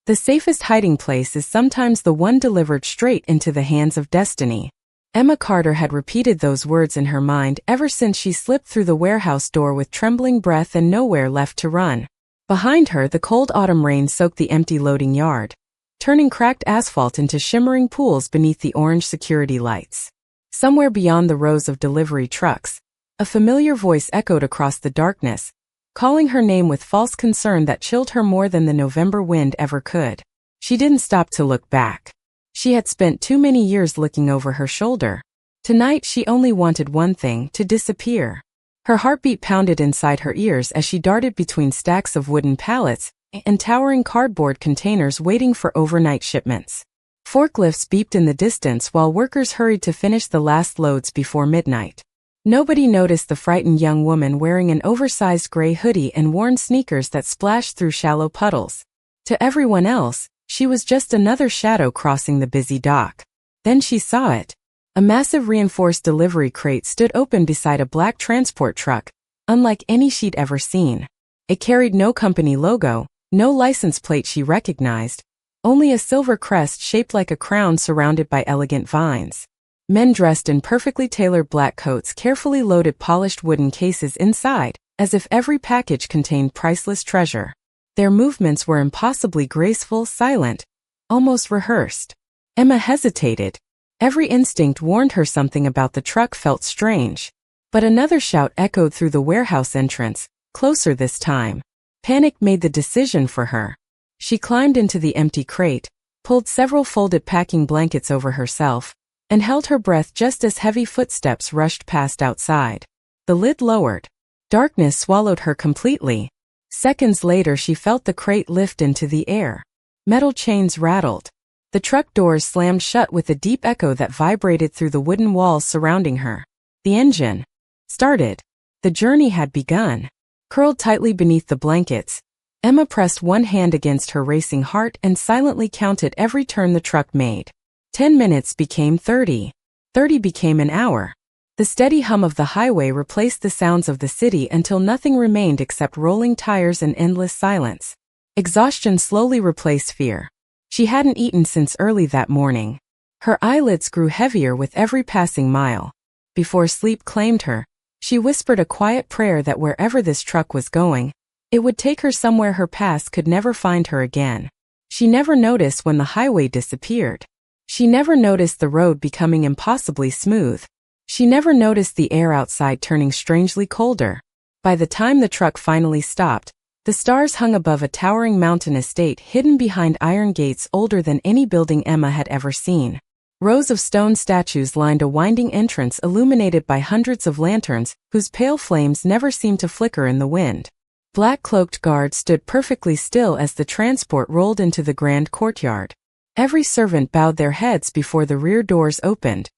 The safest hiding place is sometimes the one delivered straight into the hands of destiny. Emma Carter had repeated those words in her mind ever since she slipped through the warehouse door with trembling breath and nowhere left to run. Behind her, the cold autumn rain soaked the empty loading yard, turning cracked asphalt into shimmering pools beneath the orange security lights. Somewhere beyond the rows of delivery trucks, a familiar voice echoed across the darkness, calling her name with false concern that chilled her more than the November wind ever could. She didn't stop to look back. She had spent too many years looking over her shoulder. Tonight she only wanted one thing: to disappear. Her heartbeat pounded inside her ears as she darted between stacks of wooden pallets and towering cardboard containers waiting for overnight shipments. Forklifts beeped in the distance while workers hurried to finish the last loads before midnight. Nobody noticed the frightened young woman wearing an oversized gray hoodie and worn sneakers that splashed through shallow puddles. To everyone else, she was just another shadow crossing the busy dock. Then she saw it. A massive reinforced delivery crate stood open beside a black transport truck, unlike any she'd ever seen. It carried no company logo, no license plate she recognized, only a silver crest shaped like a crown surrounded by elegant vines. Men dressed in perfectly tailored black coats carefully loaded polished wooden cases inside, as if every package contained priceless treasure. Their movements were impossibly graceful, silent, almost rehearsed. Emma hesitated. Every instinct warned her something about the truck felt strange. But another shout echoed through the warehouse entrance, closer this time. Panic made the decision for her. She climbed into the empty crate, pulled several folded packing blankets over herself, and held her breath just as heavy footsteps rushed past outside. The lid lowered. Darkness swallowed her completely. Seconds later she felt the crate lift into the air. Metal chains rattled. The truck doors slammed shut with a deep echo that vibrated through the wooden walls surrounding her. The engine started. The journey had begun. Curled tightly beneath the blankets, Emma pressed one hand against her racing heart and silently counted every turn the truck made. 10 minutes became 30. 30 became an hour. The steady hum of the highway replaced the sounds of the city until nothing remained except rolling tires and endless silence. Exhaustion slowly replaced fear. She hadn't eaten since early that morning. Her eyelids grew heavier with every passing mile. Before sleep claimed her, she whispered a quiet prayer that wherever this truck was going, it would take her somewhere her past could never find her again. She never noticed when the highway disappeared. She never noticed the road becoming impossibly smooth. She never noticed the air outside turning strangely colder. By the time the truck finally stopped, the stars hung above a towering mountain estate hidden behind iron gates older than any building Emma had ever seen. Rows of stone statues lined a winding entrance illuminated by hundreds of lanterns whose pale flames never seemed to flicker in the wind. Black-cloaked guards stood perfectly still as the transport rolled into the grand courtyard. Every servant bowed their heads before the rear doors opened.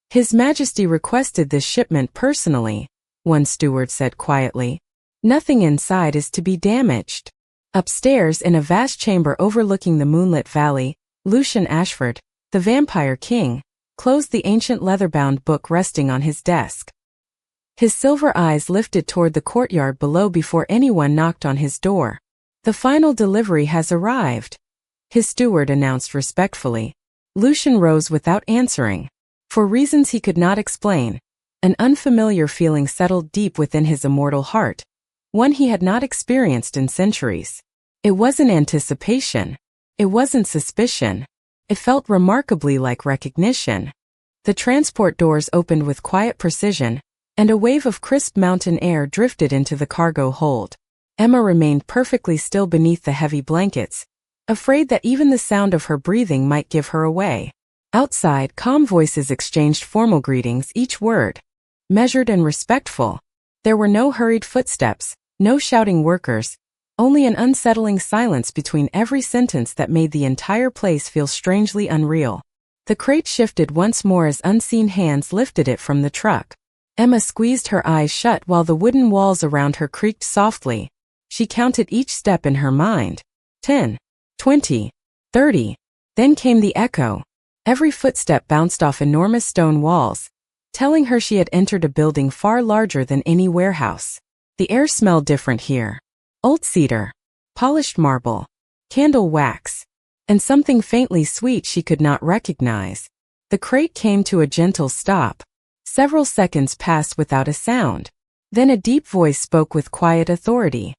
His Majesty requested this shipment personally, one steward said quietly. Nothing inside is to be damaged. Upstairs, in a vast chamber overlooking the moonlit valley, Lucian Ashford, the Vampire King, closed the ancient leather-bound book resting on his desk. His silver eyes lifted toward the courtyard below before anyone knocked on his door. The final delivery has arrived, his steward announced respectfully. Lucian rose without answering. For reasons he could not explain, an unfamiliar feeling settled deep within his immortal heart, one he had not experienced in centuries. It wasn't anticipation. It wasn't suspicion. It felt remarkably like recognition. The transport doors opened with quiet precision, and a wave of crisp mountain air drifted into the cargo hold. Emma remained perfectly still beneath the heavy blankets, afraid that even the sound of her breathing might give her away. Outside, calm voices exchanged formal greetings, each word measured and respectful. There were no hurried footsteps, no shouting workers, only an unsettling silence between every sentence that made the entire place feel strangely unreal. The crate shifted once more as unseen hands lifted it from the truck. Emma squeezed her eyes shut while the wooden walls around her creaked softly. She counted each step in her mind. 10, 20, 30. Then came the echo. Every footstep bounced off enormous stone walls, telling her she had entered a building far larger than any warehouse. The air smelled different here. Old cedar, polished marble, candle wax, and something faintly sweet she could not recognize. The crate came to a gentle stop. Several seconds passed without a sound. Then a deep voice spoke with quiet authority.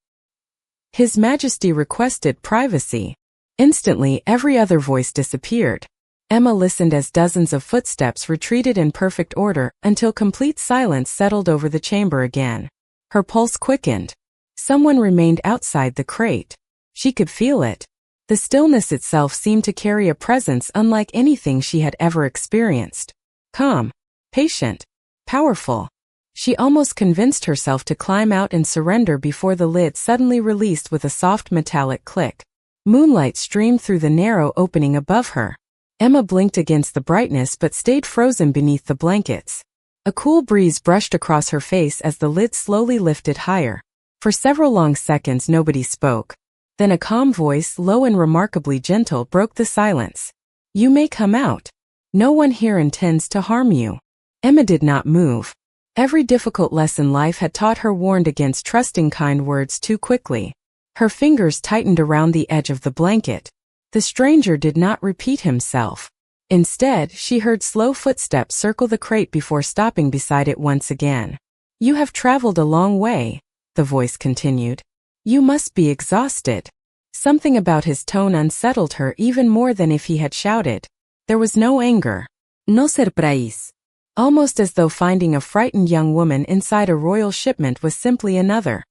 His Majesty requested privacy. Instantly, every other voice disappeared. Emma listened as dozens of footsteps retreated in perfect order until complete silence settled over the chamber again. Her pulse quickened. Someone remained outside the crate. She could feel it. The stillness itself seemed to carry a presence unlike anything she had ever experienced. Calm, patient, powerful. She almost convinced herself to climb out and surrender before the lid suddenly released with a soft metallic click. Moonlight streamed through the narrow opening above her. Emma blinked against the brightness but stayed frozen beneath the blankets. A cool breeze brushed across her face as the lid slowly lifted higher. For several long seconds nobody spoke. Then a calm voice, low and remarkably gentle, broke the silence. "You may come out. No one here intends to harm you." Emma did not move. Every difficult lesson life had taught her warned against trusting kind words too quickly. Her fingers tightened around the edge of the blanket. The stranger did not repeat himself. Instead, she heard slow footsteps circle the crate before stopping beside it once again. "You have traveled a long way," the voice continued. "You must be exhausted." Something about his tone unsettled her even more than if he had shouted. There was no anger. No surprise. Almost as though finding a frightened young woman inside a royal shipment was simply another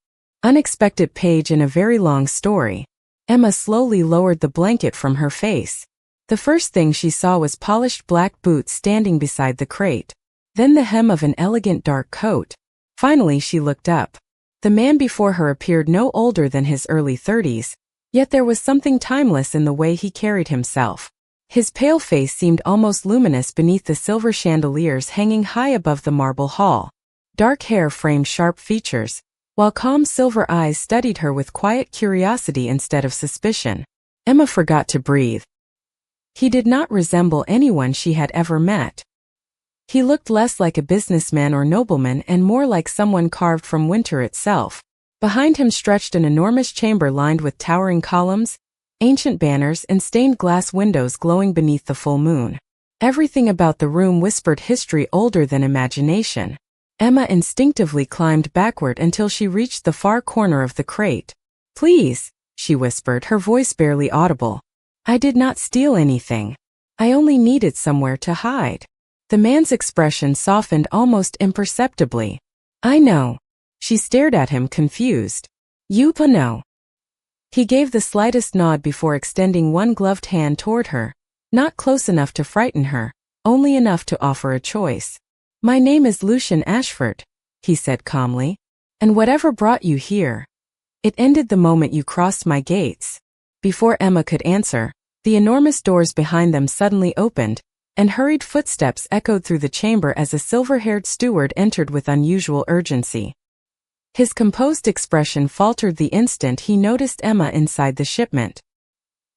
unexpected page in a very long story. Emma slowly lowered the blanket from her face. The first thing she saw was polished black boots standing beside the crate. Then the hem of an elegant dark coat. Finally she looked up. The man before her appeared no older than his early 30s, yet there was something timeless in the way he carried himself. His pale face seemed almost luminous beneath the silver chandeliers hanging high above the marble hall. Dark hair framed sharp features, while calm silver eyes studied her with quiet curiosity instead of suspicion. Emma forgot to breathe. He did not resemble anyone she had ever met. He looked less like a businessman or nobleman and more like someone carved from winter itself. Behind him stretched an enormous chamber lined with towering columns, ancient banners, and stained glass windows glowing beneath the full moon. Everything about the room whispered history older than imagination. Emma instinctively climbed backward until she reached the far corner of the crate. "Please," she whispered, her voice barely audible. "I did not steal anything. I only needed somewhere to hide." The man's expression softened almost imperceptibly. "I know." She stared at him, confused. "You know." He gave the slightest nod before extending one gloved hand toward her, not close enough to frighten her, only enough to offer a choice. "My name is Lucian Ashford," he said calmly. "And whatever brought you here, it ended the moment you crossed my gates." Before Emma could answer, the enormous doors behind them suddenly opened, and hurried footsteps echoed through the chamber as a silver-haired steward entered with unusual urgency. His composed expression faltered the instant he noticed Emma inside the shipment.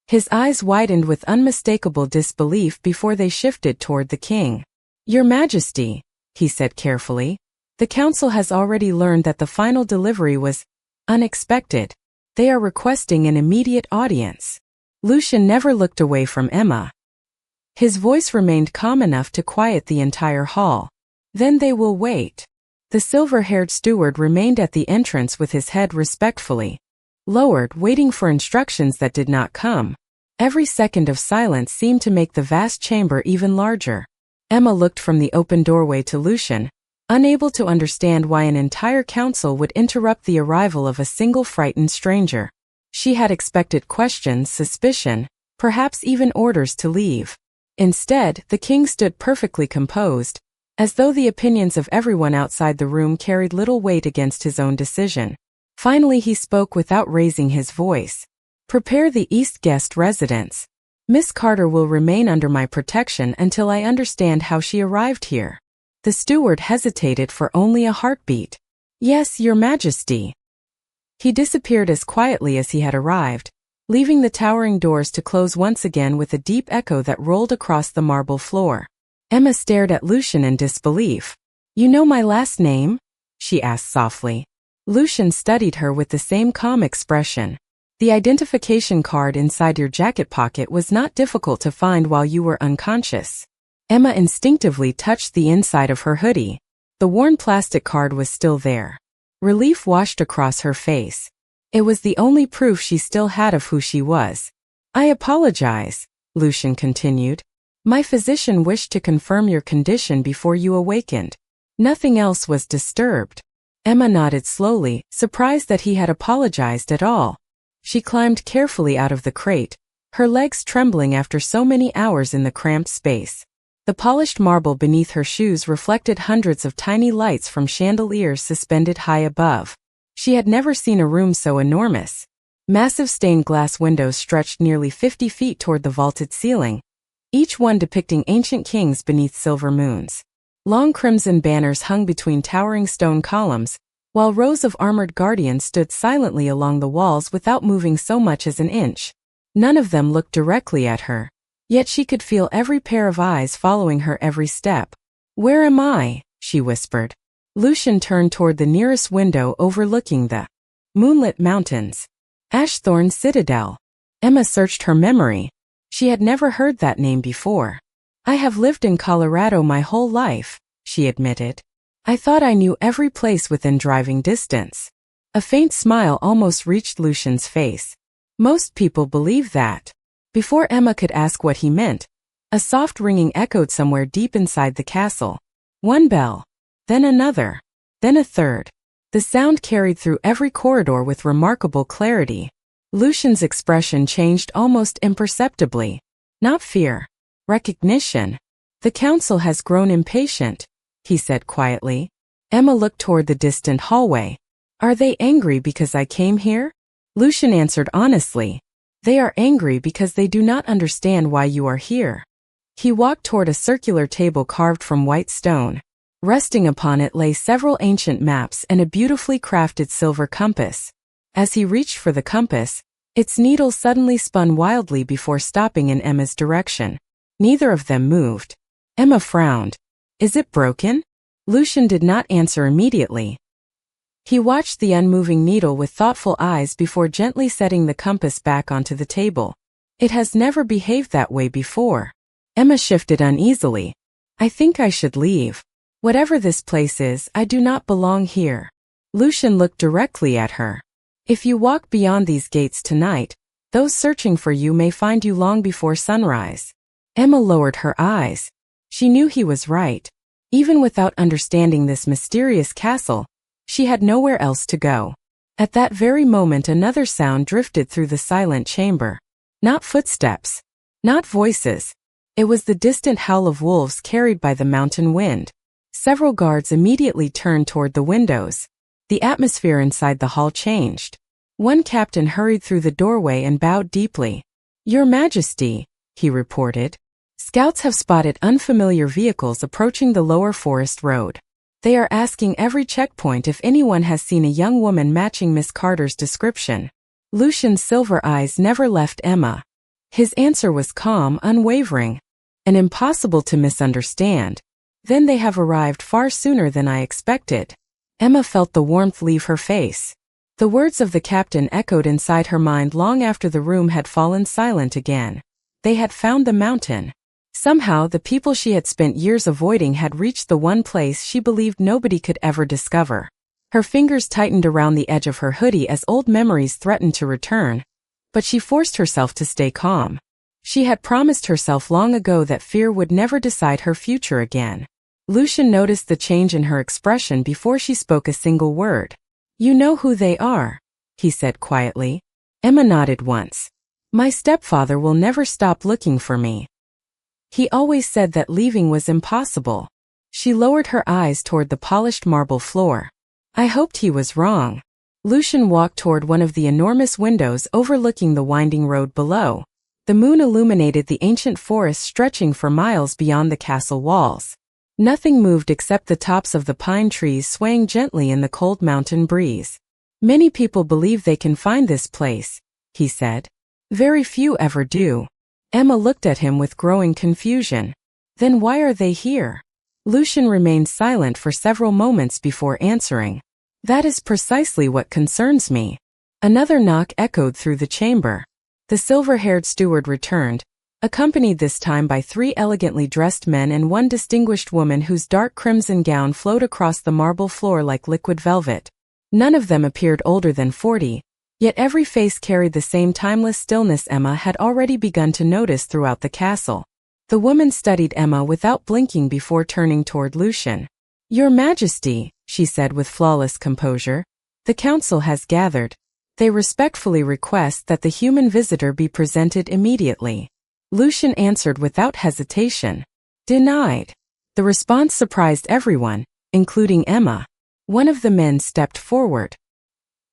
His eyes widened with unmistakable disbelief before they shifted toward the king. "Your Majesty," he said carefully, "the council has already learned that the final delivery was unexpected. They are requesting an immediate audience." Lucian never looked away from Emma. His voice remained calm enough to quiet the entire hall. "Then they will wait." The silver-haired steward remained at the entrance with his head respectfully lowered, waiting for instructions that did not come. Every second of silence seemed to make the vast chamber even larger. Emma looked from the open doorway to Lucian, unable to understand why an entire council would interrupt the arrival of a single frightened stranger. She had expected questions, suspicion, perhaps even orders to leave. Instead, the king stood perfectly composed, as though the opinions of everyone outside the room carried little weight against his own decision. Finally he spoke without raising his voice. "Prepare the East guest residence. Miss Carter will remain under my protection until I understand how she arrived here." The steward hesitated for only a heartbeat. "Yes, Your Majesty." He disappeared as quietly as he had arrived, leaving the towering doors to close once again with a deep echo that rolled across the marble floor. Emma stared at Lucian in disbelief. "You know my last name?" she asked softly. Lucian studied her with the same calm expression. The identification card inside your jacket pocket was not difficult to find while you were unconscious. Emma instinctively touched the inside of her hoodie. The worn plastic card was still there. Relief washed across her face. It was the only proof she still had of who she was. "I apologize," Lucian continued. "My physician wished to confirm your condition before you awakened. Nothing else was disturbed." Emma nodded slowly, surprised that he had apologized at all. She climbed carefully out of the crate, her legs trembling after so many hours in the cramped space. The polished marble beneath her shoes reflected hundreds of tiny lights from chandeliers suspended high above. She had never seen a room so enormous. Massive stained glass windows stretched nearly 50 feet toward the vaulted ceiling, each one depicting ancient kings beneath silver moons. Long crimson banners hung between towering stone columns, while rows of armored guardians stood silently along the walls without moving so much as an inch. None of them looked directly at her, yet she could feel every pair of eyes following her every step. "Where am I?" she whispered. Lucian turned toward the nearest window overlooking the moonlit mountains. Ashthorn Citadel. Emma searched her memory. She had never heard that name before. "I have lived in Colorado my whole life," she admitted. "I thought I knew every place within driving distance." A faint smile almost reached Lucian's face. "Most people believe that." Before Emma could ask what he meant, a soft ringing echoed somewhere deep inside the castle. One bell, then another, then a third. The sound carried through every corridor with remarkable clarity. Lucian's expression changed almost imperceptibly. Not fear. Recognition. "The council has grown impatient," he said quietly. Emma looked toward the distant hallway. "Are they angry because I came here?" Lucian answered honestly. "They are angry because they do not understand why you are here." He walked toward a circular table carved from white stone. Resting upon it lay several ancient maps and a beautifully crafted silver compass. As he reached for the compass, its needle suddenly spun wildly before stopping in Emma's direction. Neither of them moved. Emma frowned. "Is it broken?" Lucian did not answer immediately. He watched the unmoving needle with thoughtful eyes before gently setting the compass back onto the table. "It has never behaved that way before." Emma shifted uneasily. "I think I should leave. Whatever this place is, I do not belong here." Lucian looked directly at her. "If you walk beyond these gates tonight, those searching for you may find you long before sunrise." Emma lowered her eyes. She knew he was right. Even without understanding this mysterious castle, she had nowhere else to go. At that very moment another sound drifted through the silent chamber. Not footsteps. Not voices. It was the distant howl of wolves carried by the mountain wind. Several guards immediately turned toward the windows. The atmosphere inside the hall changed. One captain hurried through the doorway and bowed deeply. "Your Majesty," he reported. "Scouts have spotted unfamiliar vehicles approaching the lower forest road. They are asking every checkpoint if anyone has seen a young woman matching Miss Carter's description." Lucian's silver eyes never left Emma. His answer was calm, unwavering, and impossible to misunderstand. "Then they have arrived far sooner than I expected." Emma felt the warmth leave her face. The words of the captain echoed inside her mind long after the room had fallen silent again. They had found the mountain. Somehow the people she had spent years avoiding had reached the one place she believed nobody could ever discover. Her fingers tightened around the edge of her hoodie as old memories threatened to return, but she forced herself to stay calm. She had promised herself long ago that fear would never decide her future again. Lucian noticed the change in her expression before she spoke a single word. "You know who they are," he said quietly. Emma nodded once. "My stepfather will never stop looking for me. He always said that leaving was impossible." She lowered her eyes toward the polished marble floor. "I hoped he was wrong." Lucian walked toward one of the enormous windows overlooking the winding road below. The moon illuminated the ancient forest stretching for miles beyond the castle walls. Nothing moved except the tops of the pine trees swaying gently in the cold mountain breeze. "Many people believe they can find this place," he said. "Very few ever do." Emma looked at him with growing confusion. "Then why are they here?" Lucian remained silent for several moments before answering. "That is precisely what concerns me. Another knock echoed through the chamber. The silver-haired steward returned, accompanied this time by 3 elegantly dressed men and 1 distinguished woman whose dark crimson gown flowed across the marble floor like liquid velvet. None of them appeared older than 40, yet every face carried the same timeless stillness Emma had already begun to notice throughout the castle. The woman studied Emma without blinking before turning toward Lucian. "Your Majesty," she said with flawless composure, "the council has gathered. They respectfully request that the human visitor be presented immediately." Lucian answered without hesitation. "Denied." The response surprised everyone, including Emma. One of the men stepped forward.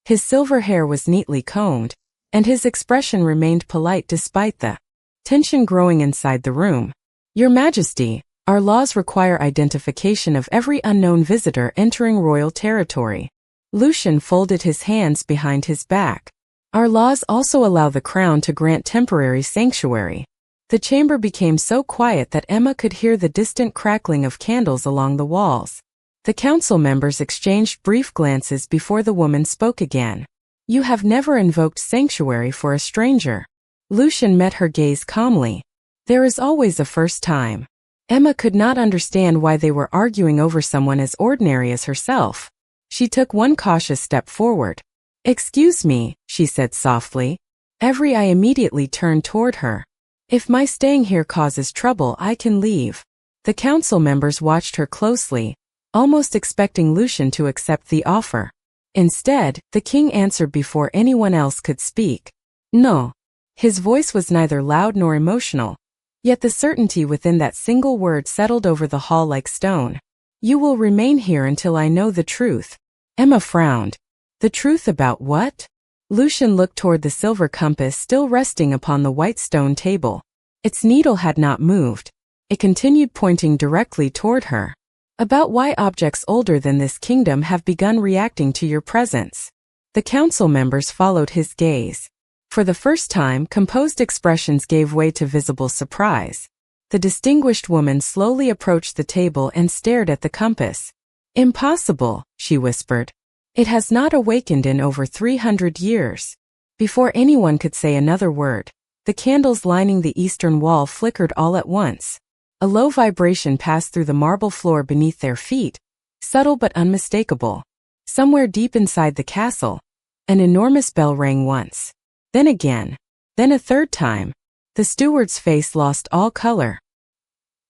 His silver hair was neatly combed, and his expression remained polite despite the tension growing inside the room. "Your Majesty, our laws require identification of every unknown visitor entering royal territory." Lucian folded his hands behind his back. "Our laws also allow the crown to grant temporary sanctuary." The chamber became so quiet that Emma could hear the distant crackling of candles along the walls. The council members exchanged brief glances before the woman spoke again. "You have never invoked sanctuary for a stranger." Lucian met her gaze calmly. "There is always a first time." Emma could not understand why they were arguing over someone as ordinary as herself. She took 1 cautious step forward. "Excuse me," she said softly. Every eye immediately turned toward her. "If my staying here causes trouble, I can leave." The council members watched her closely, almost expecting Lucian to accept the offer. Instead, the king answered before anyone else could speak. "No." His voice was neither loud nor emotional, yet the certainty within that single word settled over the hall like stone. "You will remain here until I know the truth." Emma frowned. "The truth about what?" Lucian looked toward the silver compass still resting upon the white stone table. Its needle had not moved. It continued pointing directly toward her. "About why objects older than this kingdom have begun reacting to your presence." The council members followed his gaze. For the first time, composed expressions gave way to visible surprise. The distinguished woman slowly approached the table and stared at the compass. "Impossible," she whispered. "It has not awakened in over 300 years." Before anyone could say another word, the candles lining the eastern wall flickered all at once. A low vibration passed through the marble floor beneath their feet, subtle but unmistakable. Somewhere deep inside the castle, an enormous bell rang once. Then again. Then a third time. The steward's face lost all color.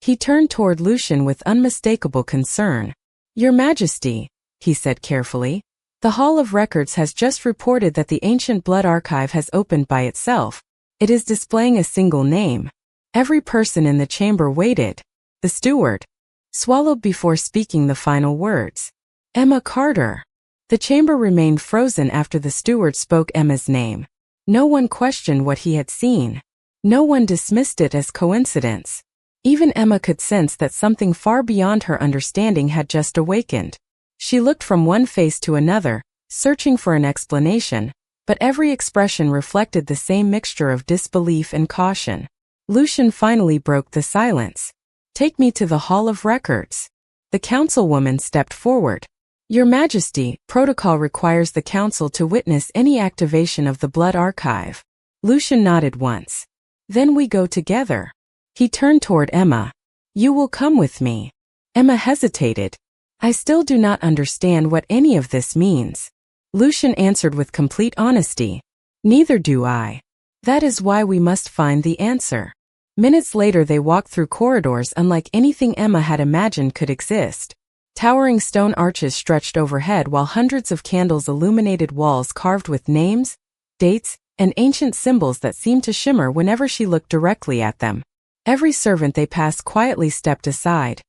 He turned toward Lucian with unmistakable concern. "Your Majesty," he said carefully, "the Hall of Records has just reported that the ancient blood archive has opened by itself. It is displaying a single name." Every person in the chamber waited. The steward swallowed before speaking the final words. "Emma Carter." The chamber remained frozen after the steward spoke Emma's name. No one questioned what he had seen. No one dismissed it as coincidence. Even Emma could sense that something far beyond her understanding had just awakened. She looked from one face to another, searching for an explanation, but every expression reflected the same mixture of disbelief and caution. Lucian finally broke the silence. "Take me to the Hall of Records." The councilwoman stepped forward. "Your Majesty, protocol requires the council to witness any activation of the blood archive." Lucian nodded once. "Then we go together." He turned toward Emma. "You will come with me." Emma hesitated. "I still do not understand what any of this means." Lucian answered with complete honesty. "Neither do I. That is why we must find the answer." Minutes later they walked through corridors unlike anything Emma had imagined could exist. Towering stone arches stretched overhead while hundreds of candles illuminated walls carved with names, dates, and ancient symbols that seemed to shimmer whenever she looked directly at them. Every servant they passed quietly stepped aside,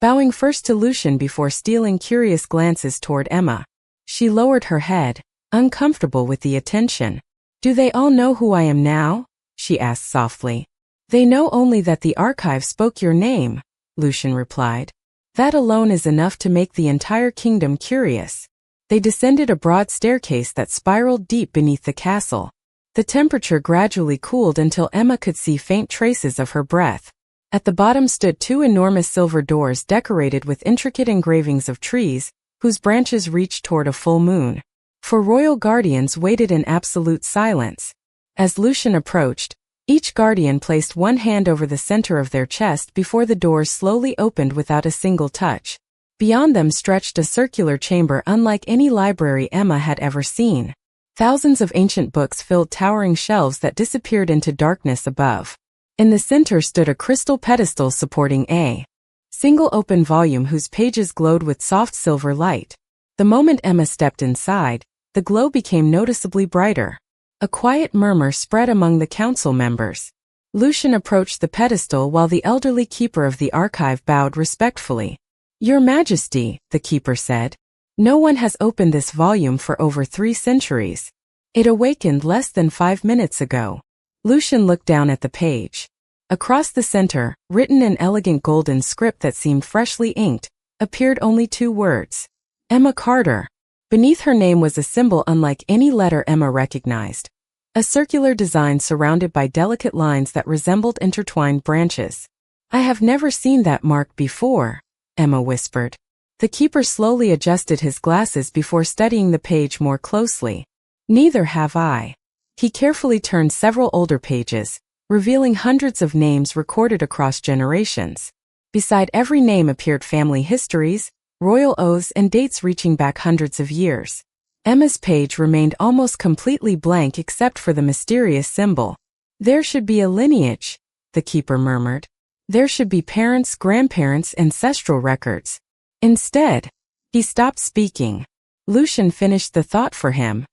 bowing first to Lucian before stealing curious glances toward Emma. She lowered her head, uncomfortable with the attention. "Do they all know who I am now?" she asked softly. "They know only that the archive spoke your name," Lucian replied. "That alone is enough to make the entire kingdom curious." They descended a broad staircase that spiraled deep beneath the castle. The temperature gradually cooled until Emma could see faint traces of her breath. At the bottom stood 2 enormous silver doors decorated with intricate engravings of trees, whose branches reached toward a full moon. For royal guardians waited in absolute silence. As Lucian approached, each guardian placed one hand over the center of their chest before the doors slowly opened without a single touch. Beyond them stretched a circular chamber unlike any library Emma had ever seen. Thousands of ancient books filled towering shelves that disappeared into darkness above. In the center stood a crystal pedestal supporting a single open volume whose pages glowed with soft silver light. The moment Emma stepped inside, the glow became noticeably brighter. A quiet murmur spread among the council members. Lucian approached the pedestal while the elderly keeper of the archive bowed respectfully. "Your Majesty," the keeper said, "no one has opened this volume for over 3 centuries. It awakened less than 5 minutes ago." Lucian looked down at the page. Across the center, written in elegant golden script that seemed freshly inked, appeared only 2 words. Emma Carter. Beneath her name was a symbol unlike any letter Emma recognized. A circular design surrounded by delicate lines that resembled intertwined branches. "I have never seen that mark before," Emma whispered. The keeper slowly adjusted his glasses before studying the page more closely. "Neither have I." He carefully turned several older pages, revealing hundreds of names recorded across generations. Beside every name appeared family histories, royal oaths and dates reaching back hundreds of years. Emma's page remained almost completely blank except for the mysterious symbol. "There should be a lineage," the keeper murmured. "There should be parents, grandparents, ancestral records." Instead, he stopped speaking. Lucian finished the thought for him.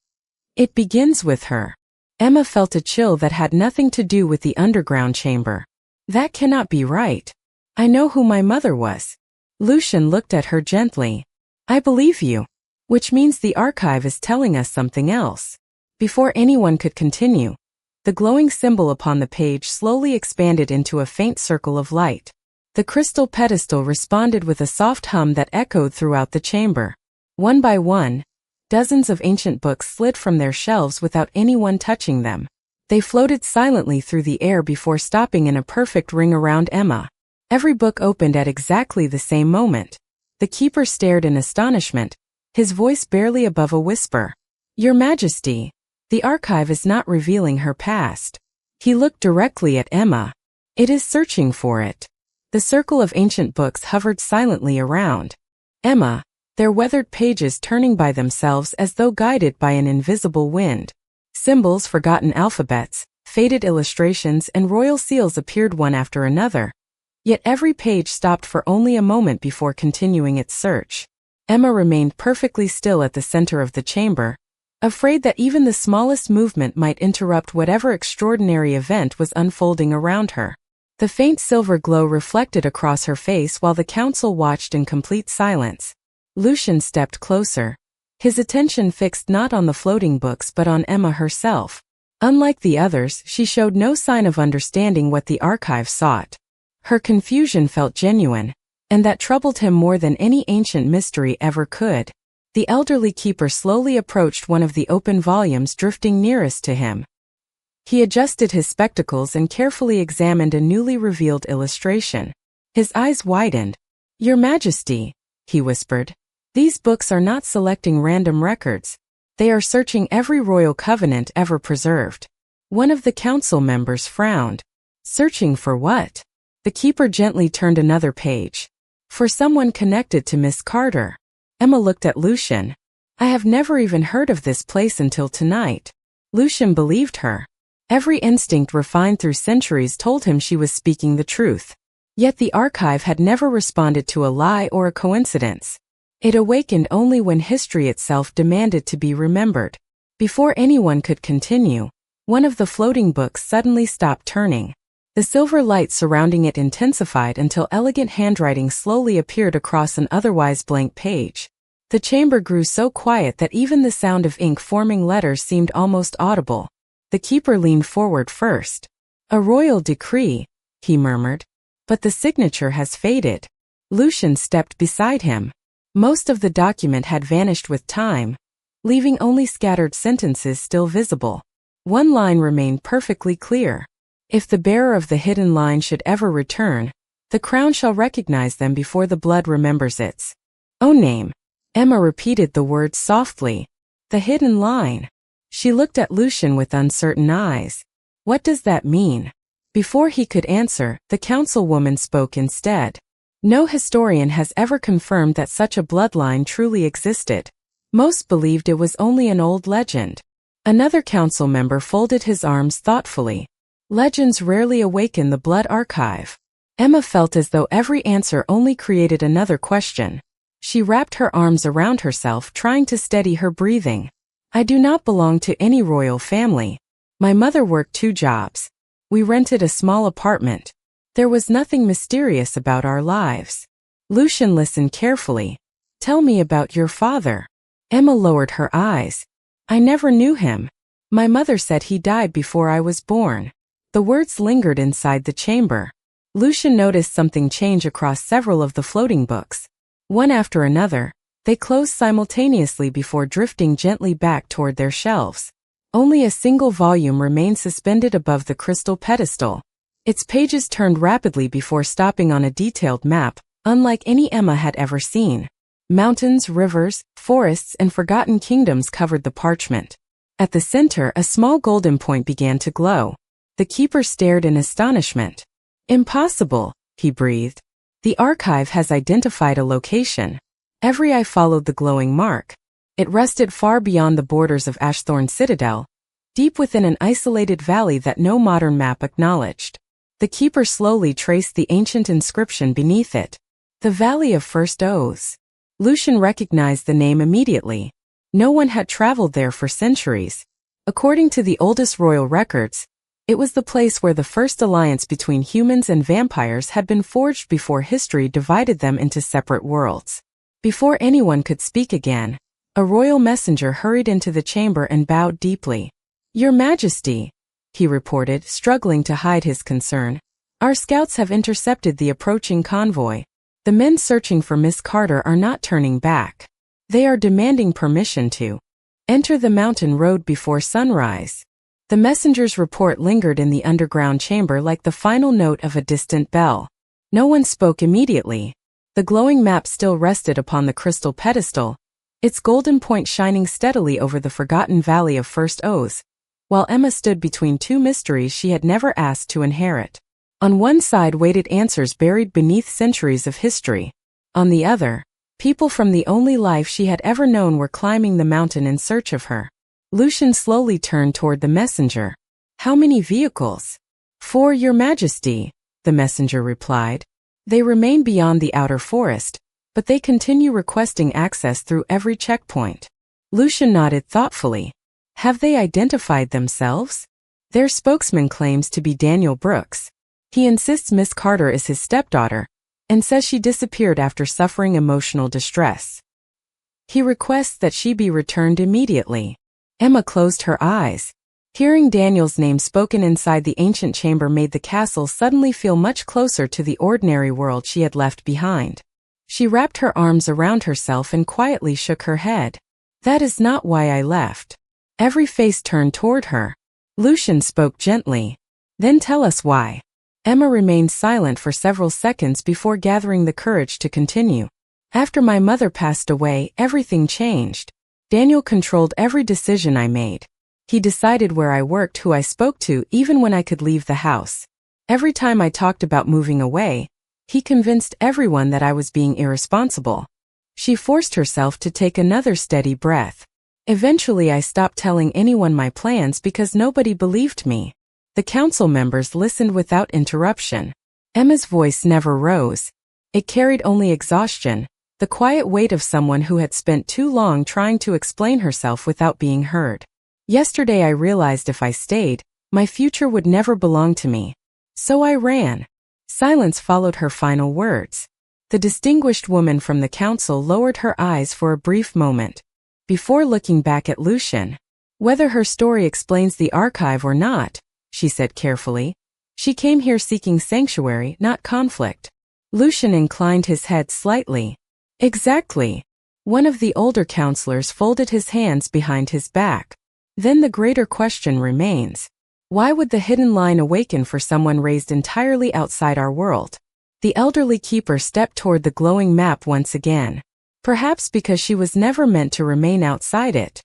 "It begins with her." Emma felt a chill that had nothing to do with the underground chamber. "That cannot be right. I know who my mother was." Lucian looked at her gently. "I believe you. Which means the archive is telling us something else." Before anyone could continue, the glowing symbol upon the page slowly expanded into a faint circle of light. The crystal pedestal responded with a soft hum that echoed throughout the chamber. One by one, dozens of ancient books slid from their shelves without anyone touching them. They floated silently through the air before stopping in a perfect ring around Emma. Every book opened at exactly the same moment. The keeper stared in astonishment, his voice barely above a whisper. "Your Majesty, the archive is not revealing her past." He looked directly at Emma. "It is searching for it." The circle of ancient books hovered silently around Emma, their weathered pages turning by themselves as though guided by an invisible wind. Symbols, forgotten alphabets, faded illustrations, and royal seals appeared one after another. Yet every page stopped for only a moment before continuing its search. Emma remained perfectly still at the center of the chamber, afraid that even the smallest movement might interrupt whatever extraordinary event was unfolding around her. The faint silver glow reflected across her face while the council watched in complete silence. Lucian stepped closer, his attention fixed not on the floating books but on Emma herself. Unlike the others, she showed no sign of understanding what the archive sought. Her confusion felt genuine, and that troubled him more than any ancient mystery ever could. The elderly keeper slowly approached one of the open volumes drifting nearest to him. He adjusted his spectacles and carefully examined a newly revealed illustration. His eyes widened. "Your Majesty," he whispered, "these books are not selecting random records. They are searching every royal covenant ever preserved." One of the council members frowned. "Searching for what?" The keeper gently turned another page. "For someone connected to Miss Carter." Emma looked at Lucian. "I have never even heard of this place until tonight." Lucian believed her. Every instinct refined through centuries told him she was speaking the truth. Yet the archive had never responded to a lie or a coincidence. It awakened only when history itself demanded to be remembered. Before anyone could continue, one of the floating books suddenly stopped turning. The silver light surrounding it intensified until elegant handwriting slowly appeared across an otherwise blank page. The chamber grew so quiet that even the sound of ink forming letters seemed almost audible. The keeper leaned forward first. "A royal decree," he murmured. "But the signature has faded." Lucian stepped beside him. Most of the document had vanished with time, leaving only scattered sentences still visible. One line remained perfectly clear. "If the bearer of the hidden line should ever return, the crown shall recognize them before the blood remembers its own name." Emma repeated the words softly. The hidden line. She looked at Lucian with uncertain eyes. What does that mean? Before he could answer, the councilwoman spoke instead. No historian has ever confirmed that such a bloodline truly existed. Most believed it was only an old legend. Another council member folded his arms thoughtfully. Legends rarely awaken the blood archive. Emma felt as though every answer only created another question. She wrapped her arms around herself, trying to steady her breathing. I do not belong to any royal family. My mother worked 2 jobs. We rented a small apartment. There was nothing mysterious about our lives. Lucian listened carefully. Tell me about your father. Emma lowered her eyes. I never knew him. My mother said he died before I was born. The words lingered inside the chamber. Lucian noticed something change across several of the floating books. One after another, they closed simultaneously before drifting gently back toward their shelves. Only a single volume remained suspended above the crystal pedestal. Its pages turned rapidly before stopping on a detailed map, unlike any Emma had ever seen. Mountains, rivers, forests, and forgotten kingdoms covered the parchment. At the center, a small golden point began to glow. The keeper stared in astonishment. Impossible, he breathed. The archive has identified a location. Every eye followed the glowing mark. It rested far beyond the borders of Ashthorn Citadel, deep within an isolated valley that no modern map acknowledged. The keeper slowly traced the ancient inscription beneath it. The Valley of First Oaths. Lucian recognized the name immediately. No one had traveled there for centuries. According to the oldest royal records, it was the place where the first alliance between humans and vampires had been forged before history divided them into separate worlds. Before anyone could speak again, a royal messenger hurried into the chamber and bowed deeply. Your Majesty, he reported, struggling to hide his concern. Our scouts have intercepted the approaching convoy. The men searching for Miss Carter are not turning back. They are demanding permission to enter the mountain road before sunrise. The messenger's report lingered in the underground chamber like the final note of a distant bell. No one spoke immediately. The glowing map still rested upon the crystal pedestal, its golden point shining steadily over the forgotten Valley of First Oaths, while Emma stood between 2 mysteries she had never asked to inherit. On one side waited answers buried beneath centuries of history. On the other, people from the only life she had ever known were climbing the mountain in search of her. Lucian slowly turned toward the messenger. How many vehicles? 4, Your Majesty, the messenger replied. They remain beyond the outer forest, but they continue requesting access through every checkpoint. Lucian nodded thoughtfully. Have they identified themselves? Their spokesman claims to be Daniel Brooks. He insists Miss Carter is his stepdaughter, and says she disappeared after suffering emotional distress. He requests that she be returned immediately. Emma closed her eyes. Hearing Daniel's name spoken inside the ancient chamber made the castle suddenly feel much closer to the ordinary world she had left behind. She wrapped her arms around herself and quietly shook her head. That is not why I left. Every face turned toward her. Lucian spoke gently. Then tell us why. Emma remained silent for several seconds before gathering the courage to continue. After my mother passed away, everything changed. Daniel controlled every decision I made. He decided where I worked, who I spoke to, even when I could leave the house. Every time I talked about moving away, he convinced everyone that I was being irresponsible. She forced herself to take another steady breath. Eventually I stopped telling anyone my plans because nobody believed me. The council members listened without interruption. Emma's voice never rose. It carried only exhaustion, the quiet weight of someone who had spent too long trying to explain herself without being heard. Yesterday I realized if I stayed, my future would never belong to me. So I ran. Silence followed her final words. The distinguished woman from the council lowered her eyes for a brief moment, before looking back at Lucian. Whether her story explains the archive or not, she said carefully, she came here seeking sanctuary, not conflict. Lucian inclined his head slightly. Exactly. One of the older counselors folded his hands behind his back. Then the greater question remains. Why would the hidden line awaken for someone raised entirely outside our world? The elderly keeper stepped toward the glowing map once again. Perhaps because she was never meant to remain outside it.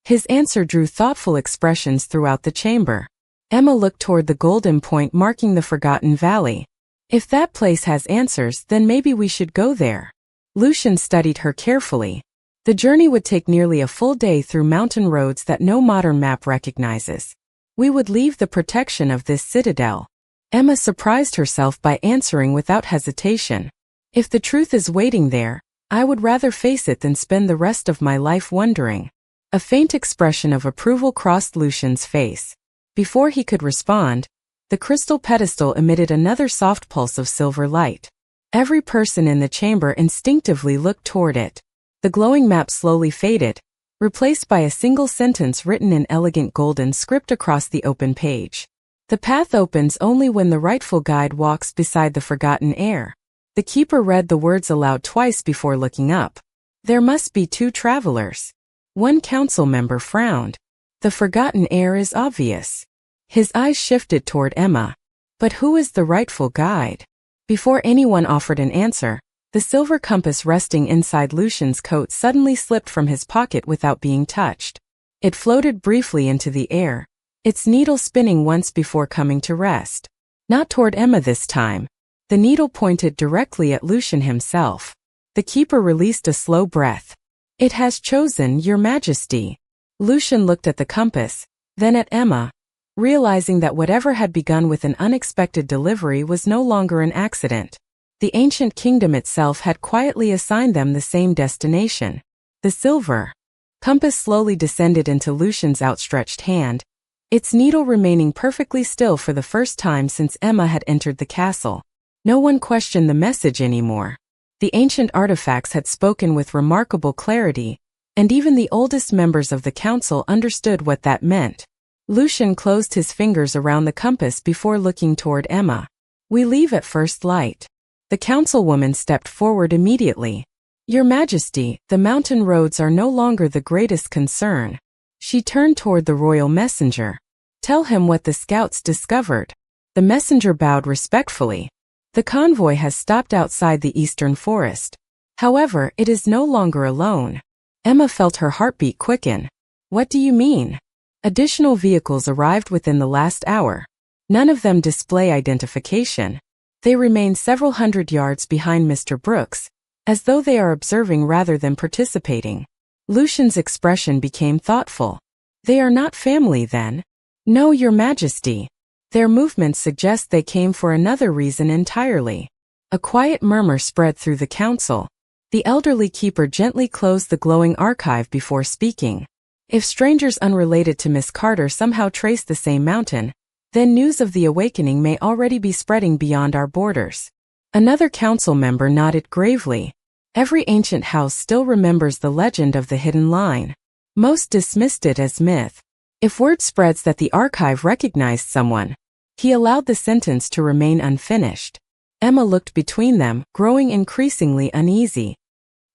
His answer drew thoughtful expressions throughout the chamber. Emma looked toward the golden point marking the Forgotten Valley. If that place has answers, then maybe we should go there. Lucian studied her carefully. The journey would take nearly a full day through mountain roads that no modern map recognizes. We would leave the protection of this citadel. Emma surprised herself by answering without hesitation. If the truth is waiting there, I would rather face it than spend the rest of my life wondering. A faint expression of approval crossed Lucian's face. Before he could respond, the crystal pedestal emitted another soft pulse of silver light. Every person in the chamber instinctively looked toward it. The glowing map slowly faded, replaced by a single sentence written in elegant golden script across the open page. The path opens only when the rightful guide walks beside the forgotten heir. The keeper read the words aloud twice before looking up. There must be 2 travelers. One council member frowned. The forgotten heir is obvious. His eyes shifted toward Emma. But who is the rightful guide? Before anyone offered an answer, the silver compass resting inside Lucian's coat suddenly slipped from his pocket without being touched. It floated briefly into the air, its needle spinning once before coming to rest. Not toward Emma this time. The needle pointed directly at Lucian himself. The keeper released a slow breath. It has chosen, Your Majesty. Lucian looked at the compass, then at Emma, realizing that whatever had begun with an unexpected delivery was no longer an accident. The ancient kingdom itself had quietly assigned them the same destination. The silver compass slowly descended into Lucian's outstretched hand, its needle remaining perfectly still for the first time since Emma had entered the castle. No one questioned the message anymore. The ancient artifacts had spoken with remarkable clarity, and even the oldest members of the council understood what that meant. Lucian closed his fingers around the compass before looking toward Emma. We leave at first light. The councilwoman stepped forward immediately. Your Majesty, the mountain roads are no longer the greatest concern. She turned toward the royal messenger. Tell him what the scouts discovered. The messenger bowed respectfully. The convoy has stopped outside the eastern forest. However, it is no longer alone. Emma felt her heartbeat quicken. What do you mean? Additional vehicles arrived within the last hour. None of them display identification. They remain several hundred yards behind Mr. Brooks, as though they are observing rather than participating. Lucian's expression became thoughtful. They are not family then? No, Your Majesty. Their movements suggest they came for another reason entirely. A quiet murmur spread through the council. The elderly keeper gently closed the glowing archive before speaking. If strangers unrelated to Miss Carter somehow trace the same mountain, then news of the awakening may already be spreading beyond our borders. Another council member nodded gravely. Every ancient house still remembers the legend of the hidden line. Most dismissed it as myth. If word spreads that the archive recognized someone, he allowed the sentence to remain unfinished. Emma looked between them, growing increasingly uneasy.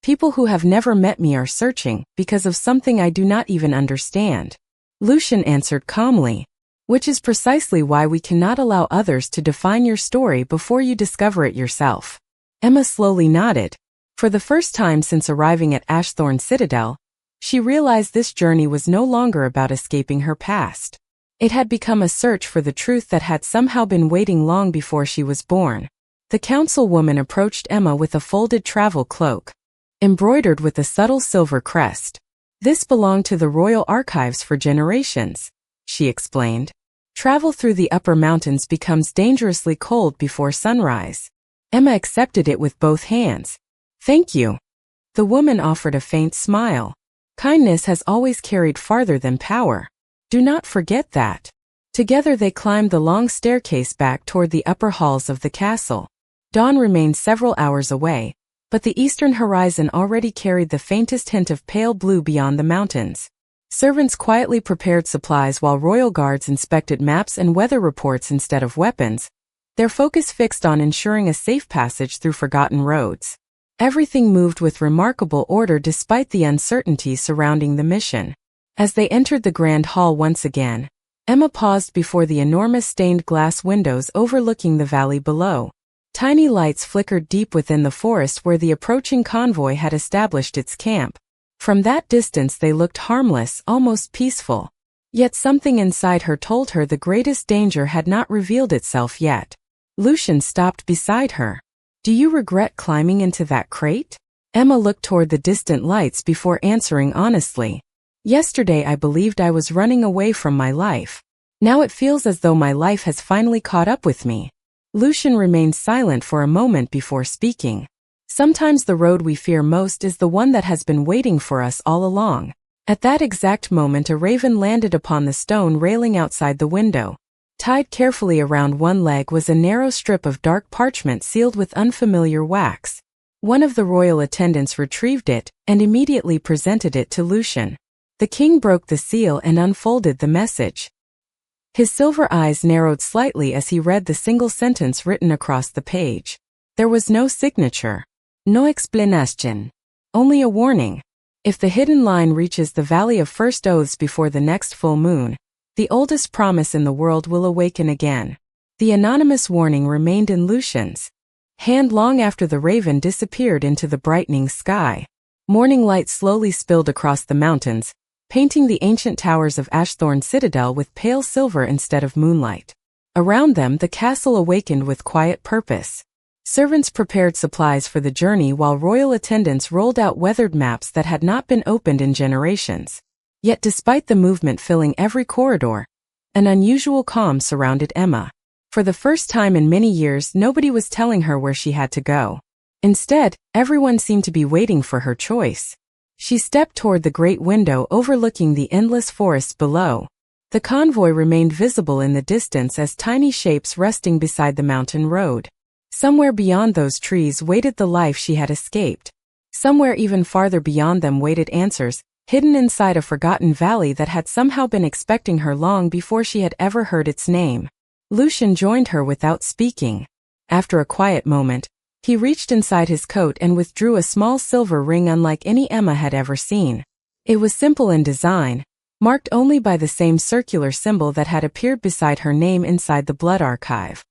People who have never met me are searching because of something I do not even understand. Lucian answered calmly. Which is precisely why we cannot allow others to define your story before you discover it yourself. Emma slowly nodded. For the first time since arriving at Ashthorn Citadel, she realized this journey was no longer about escaping her past. It had become a search for the truth that had somehow been waiting long before she was born. The councilwoman approached Emma with a folded travel cloak, embroidered with a subtle silver crest. This belonged to the royal archives for generations, she explained. Travel through the upper mountains becomes dangerously cold before sunrise. Emma accepted it with both hands. Thank you. The woman offered a faint smile. Kindness has always carried farther than power. Do not forget that. Together they climbed the long staircase back toward the upper halls of the castle. Dawn remained several hours away, but the eastern horizon already carried the faintest hint of pale blue beyond the mountains. Servants quietly prepared supplies while royal guards inspected maps and weather reports instead of weapons, their focus fixed on ensuring a safe passage through forgotten roads. Everything moved with remarkable order despite the uncertainty surrounding the mission. As they entered the grand hall once again, Emma paused before the enormous stained glass windows overlooking the valley below. Tiny lights flickered deep within the forest where the approaching convoy had established its camp. From that distance they looked harmless, almost peaceful. Yet something inside her told her the greatest danger had not revealed itself yet. Lucian stopped beside her. "Do you regret climbing into that crate?" Emma looked toward the distant lights before answering honestly. "Yesterday I believed I was running away from my life. Now it feels as though my life has finally caught up with me." Lucian remained silent for a moment before speaking. "Sometimes the road we fear most is the one that has been waiting for us all along." At that exact moment a raven landed upon the stone railing outside the window. Tied carefully around one leg was a narrow strip of dark parchment sealed with unfamiliar wax. One of the royal attendants retrieved it and immediately presented it to Lucian. The king broke the seal and unfolded the message. His silver eyes narrowed slightly as he read the single sentence written across the page. There was no signature. No explanation. Only a warning. If the hidden line reaches the Valley of First Oaths before the next full moon, the oldest promise in the world will awaken again. The anonymous warning remained in Lucian's hand long after the raven disappeared into the brightening sky. Morning light slowly spilled across the mountains, painting the ancient towers of Ashthorn Citadel with pale silver instead of moonlight. Around them the castle awakened with quiet purpose. Servants prepared supplies for the journey while royal attendants rolled out weathered maps that had not been opened in generations. Yet despite the movement filling every corridor, an unusual calm surrounded Emma. For the first time in many years, nobody was telling her where she had to go. Instead, everyone seemed to be waiting for her choice. She stepped toward the great window overlooking the endless forests below. The convoy remained visible in the distance as tiny shapes resting beside the mountain road. Somewhere beyond those trees waited the life she had escaped. Somewhere even farther beyond them waited answers, hidden inside a forgotten valley that had somehow been expecting her long before she had ever heard its name. Lucian joined her without speaking. After a quiet moment, he reached inside his coat and withdrew a small silver ring unlike any Emma had ever seen. It was simple in design, marked only by the same circular symbol that had appeared beside her name inside the blood archive.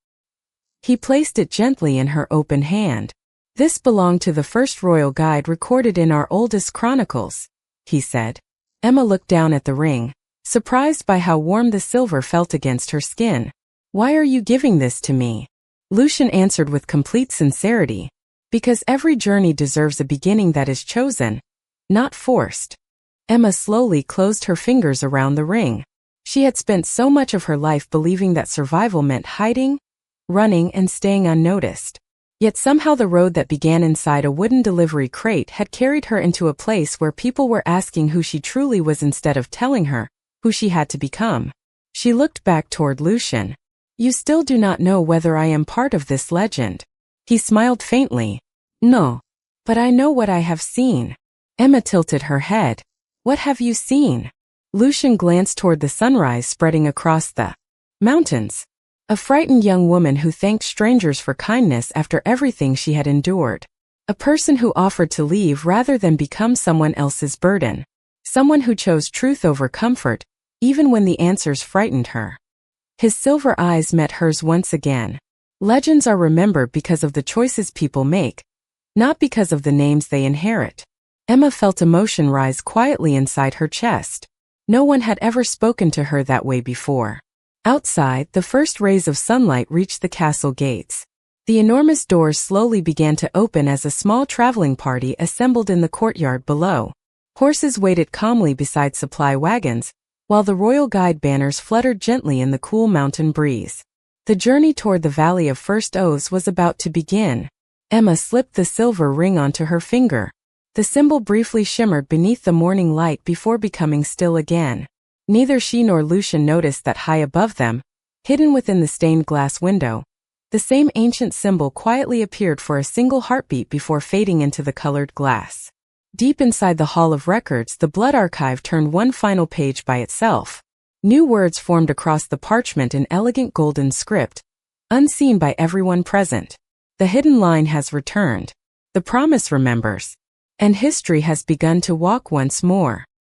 He placed it gently in her open hand. "This belonged to the first royal guide recorded in our oldest chronicles," he said. Emma looked down at the ring, surprised by how warm the silver felt against her skin. "Why are you giving this to me?" Lucian answered with complete sincerity. "Because every journey deserves a beginning that is chosen, not forced." Emma slowly closed her fingers around the ring. She had spent so much of her life believing that survival meant hiding, running, and staying unnoticed. Yet somehow the road that began inside a wooden delivery crate had carried her into a place where people were asking who she truly was instead of telling her who she had to become. She looked back toward Lucian. "You still do not know whether I am part of this legend." He smiled faintly. "No. But I know what I have seen." Emma tilted her head. "What have you seen?" Lucian glanced toward the sunrise spreading across the mountains. A frightened young woman who thanked strangers for kindness after everything she had endured. A person who offered to leave rather than become someone else's burden. Someone who chose truth over comfort, even when the answers frightened her. His silver eyes met hers once again. Legends are remembered because of the choices people make, not because of the names they inherit. Emma felt emotion rise quietly inside her chest. No one had ever spoken to her that way before. Outside, the first rays of sunlight reached the castle gates. The enormous doors slowly began to open as a small traveling party assembled in the courtyard below. Horses waited calmly beside supply wagons, while the royal guide banners fluttered gently in the cool mountain breeze. The journey toward the Valley of First Oaths was about to begin. Emma slipped the silver ring onto her finger. The symbol briefly shimmered beneath the morning light before becoming still again. Neither she nor Lucian noticed that high above them, hidden within the stained glass window, the same ancient symbol quietly appeared for a single heartbeat before fading into the colored glass. Deep inside the Hall of Records, the blood archive turned one final page by itself. New words formed across the parchment in elegant golden script, unseen by everyone present. The hidden line has returned. The promise remembers. And history has begun to walk once more.